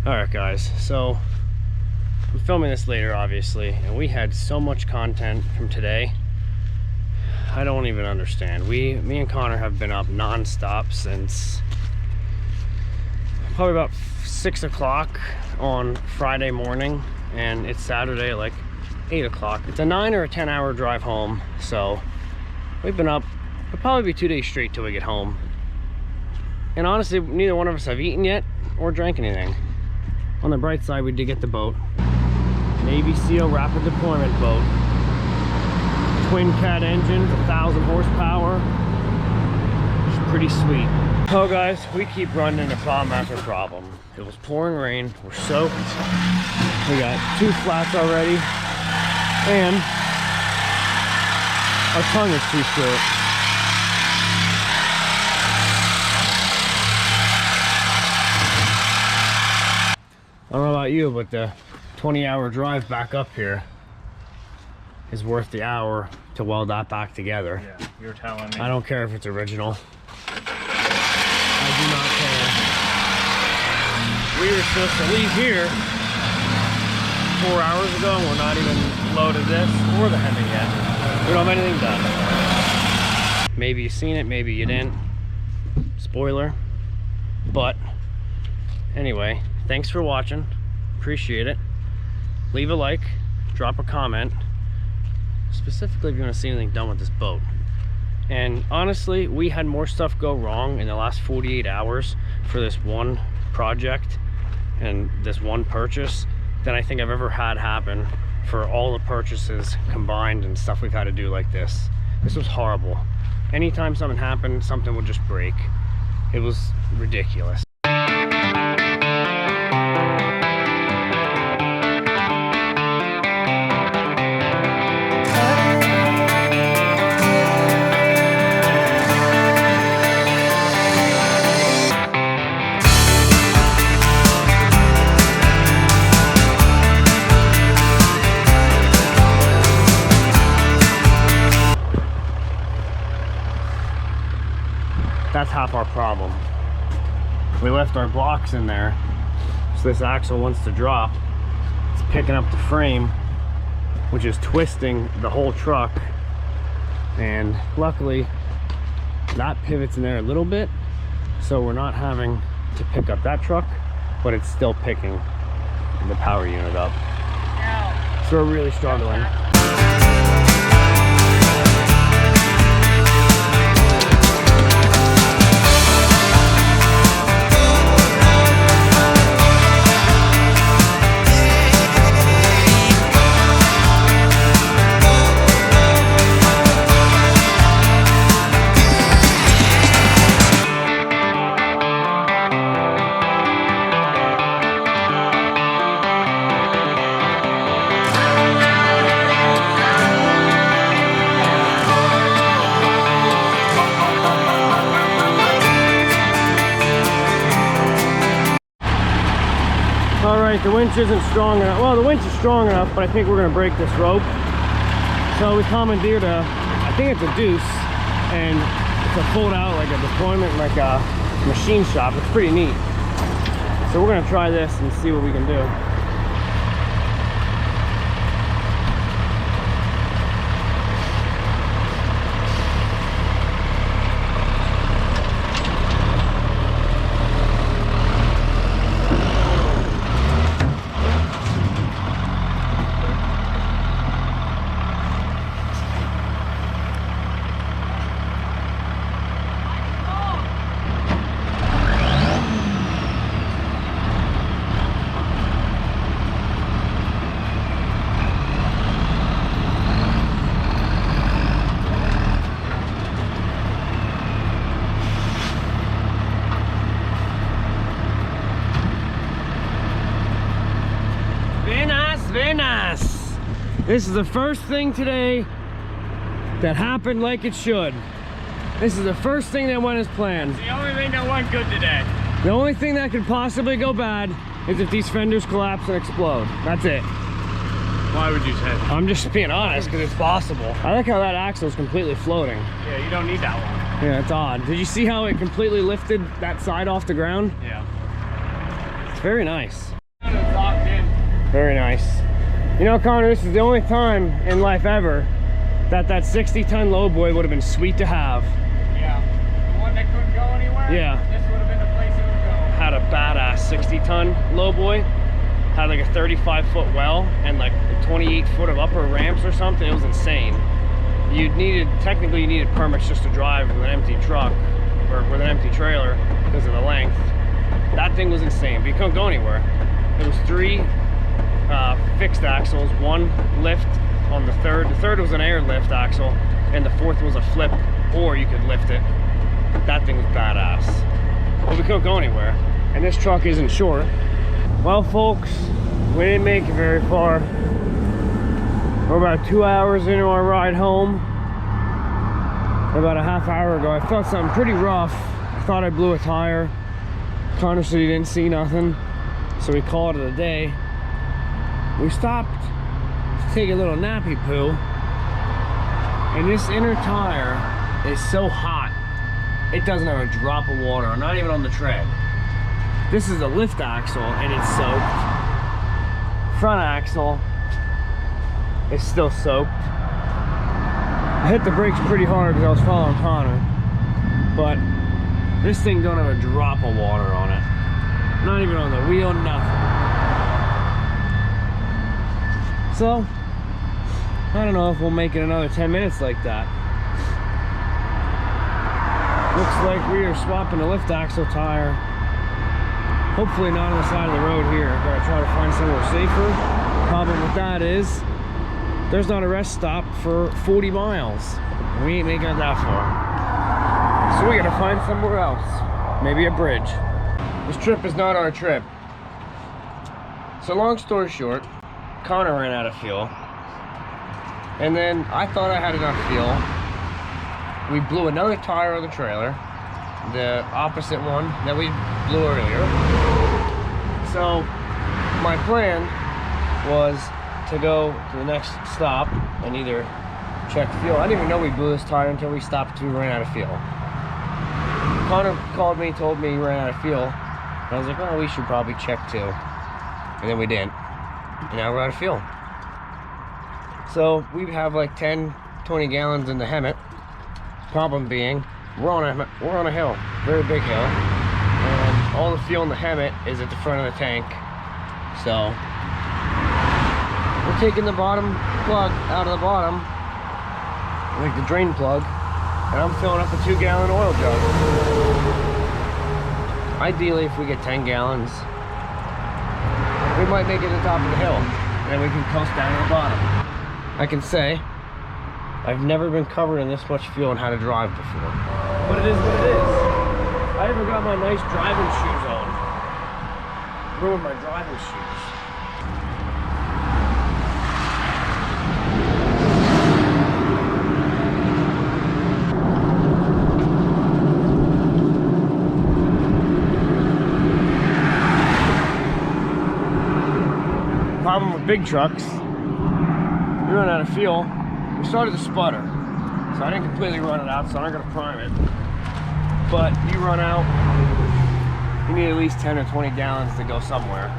Alright guys, so I'm filming this later obviously, and we had so much content from today. I don't even understand. Me and Connor have been up non-stop since probably about 6 o'clock on Friday morning, and it's Saturday at like 8 o'clock. It's a 9 or a 10 hour drive home, so we've been up. It'll probably be 2 days straight till we get home. And honestly, neither one of us have eaten yet or drank anything. On the bright side, we did get the boat. Navy SEAL rapid deployment boat. Twin cat engines, 1,000 horsepower. It's pretty sweet. Oh guys, we keep running into problem after problem. It was pouring rain, we're soaked. We got 2 flats already. And our tongue is too short. I don't know about you, but the 20-hour drive back up here is worth the hour to weld that back together. Yeah, you're telling me. I don't care if it's original. I do not care. We were supposed to leave here 4 hours ago, and we're not even loaded this or the Hemi yet. We don't have anything done. Maybe you seen it, maybe you didn't. Spoiler. But anyway, thanks for watching. Appreciate it. Leave a like, drop a comment, specifically if you want to see anything done with this boat. And honestly, we had more stuff go wrong in the last 48 hours for this one project and this one purchase than I think I've ever had happen for all the purchases combined and stuff we've had to do like this. This was horrible. Anytime something happened, something would just break. It was ridiculous. That's half our problem. We left our blocks in there, so this axle wants to drop. It's picking up the frame, which is twisting the whole truck. And luckily, that pivots in there a little bit, so we're not having to pick up that truck, but it's still picking the power unit up. So we're really struggling. Alright, the winch isn't strong enough. Well, the winch is strong enough, but I think we're going to break this rope. So we commandeered I think it's a deuce, and it's a fold out, like a deployment, like a machine shop. It's pretty neat. So we're going to try this and see what we can do. This is the first thing today that happened like it should. This is the first thing that went as planned. It's the only thing that went good today. The only thing that could possibly go bad is if these fenders collapse and explode. That's it. Why would you say that? I'm just being honest, because it's possible. I like how that axle is completely floating. Yeah, you don't need that one. Yeah, it's odd. Did you see how it completely lifted that side off the ground? Yeah. It's very nice. It's locked in. Very nice. You know, Connor, this is the only time in life ever that 60-ton lowboy would have been sweet to have. Yeah. The one that couldn't go anywhere? Yeah. This would have been the place it would go. Had a badass 60-ton lowboy. Had like a 35-foot well and like 28 foot of upper ramps or something. It was insane. Technically you needed permits just to drive with an empty truck or with an empty trailer because of the length. That thing was insane, but you couldn't go anywhere. It was 3 fixed axles, 1 lift on the third. The third was an air lift axle, and the 4th was a flip, or you could lift it. That thing was badass. But we couldn't go anywhere, and this truck isn't short. Well, folks, we didn't make it very far. We're about 2 hours into our ride home. About a half hour ago, I felt something pretty rough. I thought I blew a tire. Connor said he didn't see nothing, so we called it a day. We stopped to take a little nappy poo, and this inner tire is so hot, it doesn't have a drop of water, not even on the tread. This is a lift axle, and it's soaked. Front axle is still soaked. I hit the brakes pretty hard because I was following Connor, but this thing don't have a drop of water on it. Not even on the wheel, nothing. So, I don't know if we'll make it another 10 minutes like that. Looks like we are swapping the lift axle tire. Hopefully not on the side of the road here. Gotta try to find somewhere safer. Problem with that is, there's not a rest stop for 40 miles. We ain't making it that far. So we gotta find somewhere else. Maybe a bridge. This trip is not our trip. So long story short, Connor ran out of fuel. And then I thought I had enough fuel. We blew another tire on the trailer. The opposite one that we blew earlier. So my plan was to go to the next stop and either check fuel. I didn't even know we blew this tire until we stopped because we ran out of fuel. Connor called me, told me he ran out of fuel. And I was like, oh, we should probably check too. And then we didn't. And now we're out of fuel. So we have like 10, 20 gallons in the Hemet. Problem being, we're on a hill, very big hill. And all the fuel in the Hemet is at the front of the tank. So we're taking the bottom plug out of the bottom, like the drain plug, and I'm filling up a 2-gallon oil jug. Ideally, if we get 10 gallons, we might make it to the top of the hill, and then we can coast down to the bottom. I can say, I've never been covered in this much fuel and how to drive before. But it is what it is. I even got my nice driving shoes on. Ruined my driving shoes. Problem with big trucks, we run out of fuel. We started to sputter, so I didn't completely run it out, so I'm not gonna prime it. But you run out, you need at least 10 or 20 gallons to go somewhere.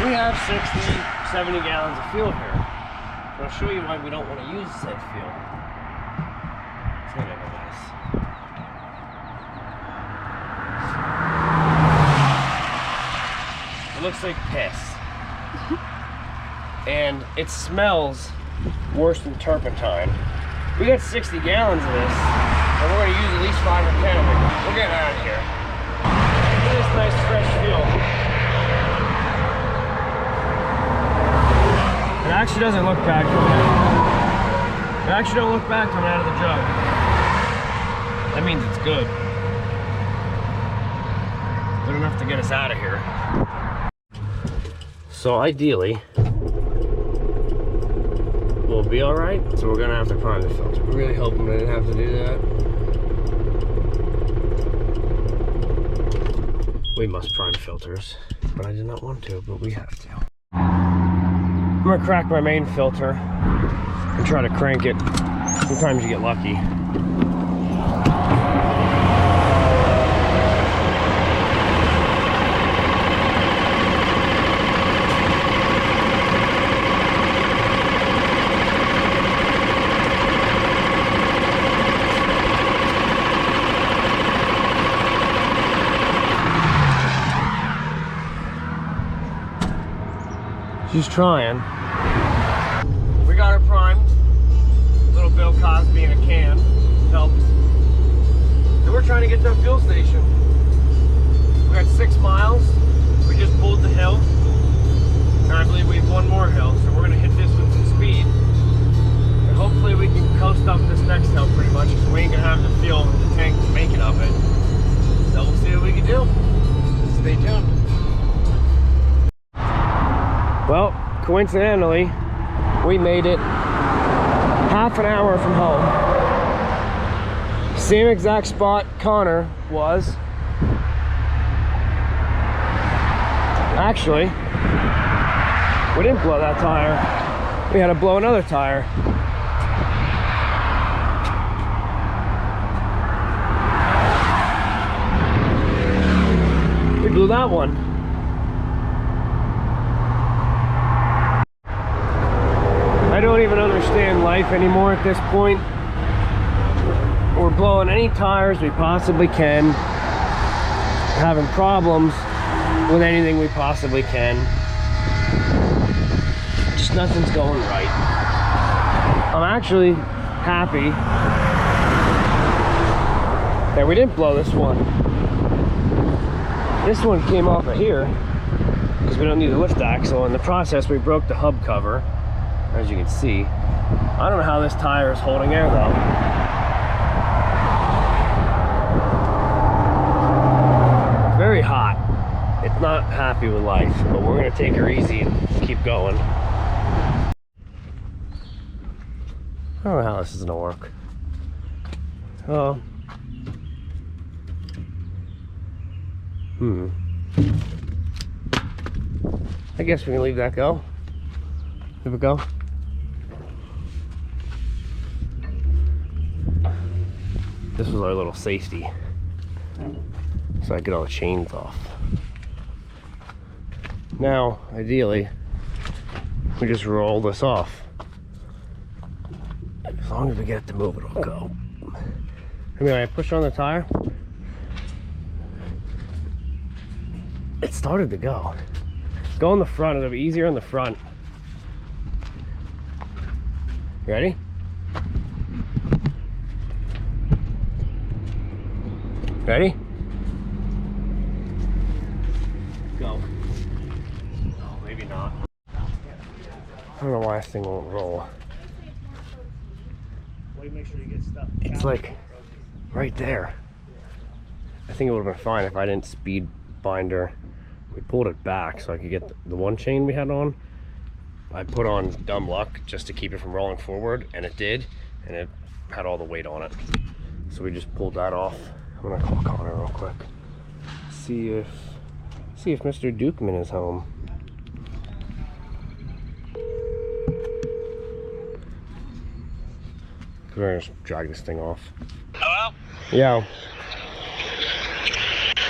We have 60, 70 gallons of fuel here. But I'll show you why we don't want to use said fuel. It's gonna make a mess. It looks like piss. And it smells worse than turpentine. We got 60 gallons of this, and we're gonna use at least 5 or 10 of it. We're getting out of here. Look at this nice fresh fuel. It actually doesn't look bad coming out. It actually don't look bad coming out of the jug. That means it's good. Good enough to get us out of here. So ideally, we'll be all right. So we're gonna have to prime the filter. I'm really hoping I didn't have to do that. We must prime filters, but I did not want to, but we have to. I'm gonna crack my main filter and try to crank it. Sometimes you get lucky. She's trying. We got her primed. Little Bill Cosby in a can helps. And we're trying to get to a fuel station. We got 6 miles. We just pulled the hill. And I believe we have 1 more hill. So we're gonna hit this with some speed. And hopefully we can coast up this next hill pretty much, because we ain't gonna have the fuel in the tank to make it up it. So we'll see what we can do. Stay tuned. Well, coincidentally, we made it half an hour from home. Same exact spot Connor was. Actually, we didn't blow that tire. We had to blow another tire. We blew that one. I don't even understand life anymore at this point. We're blowing any tires we possibly can, having problems with anything we possibly can. Just nothing's going right. I'm actually happy that we didn't blow this one. This one came off of here because we don't need the lift axle. In the process, we broke the hub cover, as you can see. I don't know how this tire is holding air though. It's very hot. It's not happy with life, but we're gonna take her easy and keep going. I don't know how this is gonna work. Oh. I guess we can leave that go. Leave it go. This was our little safety, so I get all the chains off. Now, ideally, we just roll this off. As long as we get it to move, it'll go. I mean, I push on the tire. It started to go. Go in the front, it'll be easier in the front. Ready? Ready? Go. Oh, maybe not. I don't know why this thing won't roll. Make sure you get stuff. It's like right there. I think it would have been fine if I didn't speed binder. We pulled it back so I could get the one chain we had on. I put on dumb luck just to keep it from rolling forward, and it did, and it had all the weight on it. So we just pulled that off. I'm gonna call Connor real quick. See if Mr. Dukeman is home. We're gonna just drag this thing off. Hello? Yo.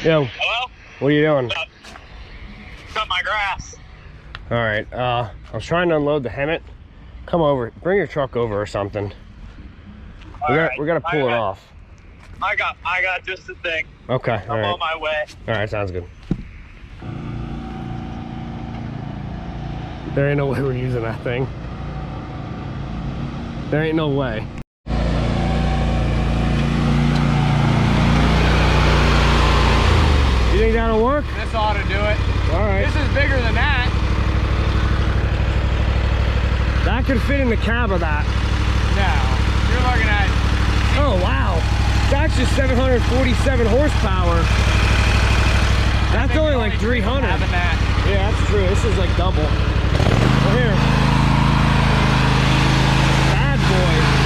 Yo. Hello? What are you doing? Cut my grass. All right. I was trying to unload the Hemet. Come over. Bring your truck over or something. We gotta pull it off. I got just the thing. Okay. I'm on my way. All right. Sounds good. There ain't no way we're using that thing. There ain't no way. You think that'll work? This ought to do it. All right. This is bigger than that. That could fit in the cab of that. No. You're looking at... Oh, wow. That's just 747 horsepower. That's only like 300. Having that. Yeah, that's true. This is like double. Well, here. Bad boy.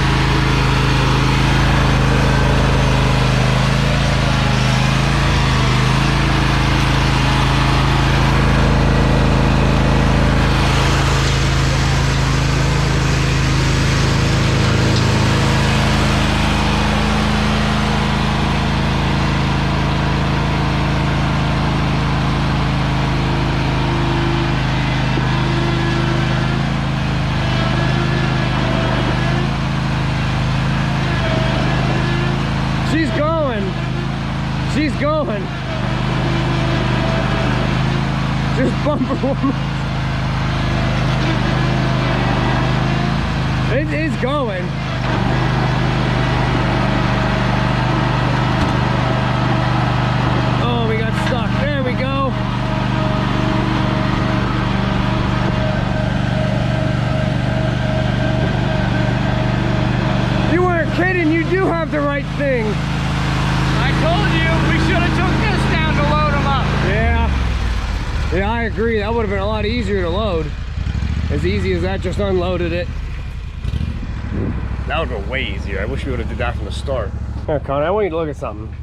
She's going. Just bumper one. It is going. Oh, we got stuck. There we go. You weren't kidding. You do have the right thing. I told you we should have took this down to load them up. Yeah. Yeah, I agree. That would have been a lot easier to load. As easy as that, just unloaded it. That would have been way easier. I wish we would have did that from the start. Here, Connor, I want you to look at something.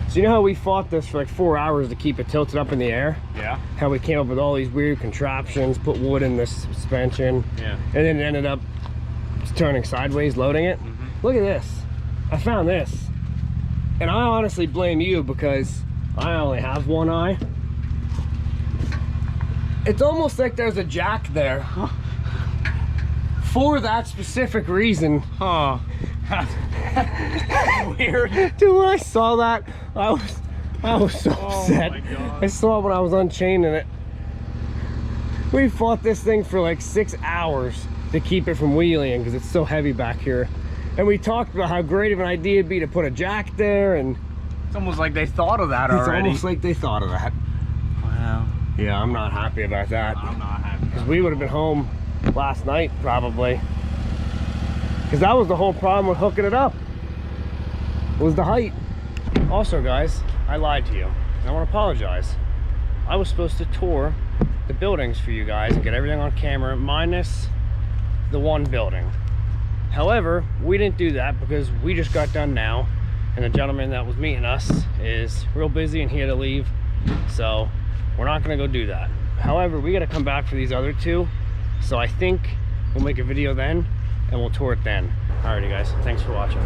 So you know how we fought this for like 4 hours to keep it tilted up in the air? Yeah. How we came up with all these weird contraptions, put wood in this suspension. Yeah. And then it ended up turning sideways, loading it. Look at this. I found this. And I honestly blame you because I only have one eye. It's almost like there's a jack there. For that specific reason. Huh. Weird. Dude, when I saw that, I was so upset. My God. I saw it when I was unchaining it. We fought this thing for like 6 hours to keep it from wheeling because it's so heavy back here. And we talked about how great of an idea it'd be to put a jack there, and It's almost like they thought of that already. it's almost like they thought of that. Wow. Yeah, I'm not happy about that. I'm not happy. Because we would have been home last night, probably. Because that was the whole problem with hooking it up. Was the height. Also, guys, I lied to you. I want to apologize. I was supposed to tour the buildings for you guys and get everything on camera, minus the one building. However, we didn't do that because we just got done now, and the gentleman that was meeting us is real busy and he had to leave, so we're not going to go do that. However, we got to come back for these other two, so I think we'll make a video then and we'll tour it then. Alrighty guys, thanks for watching.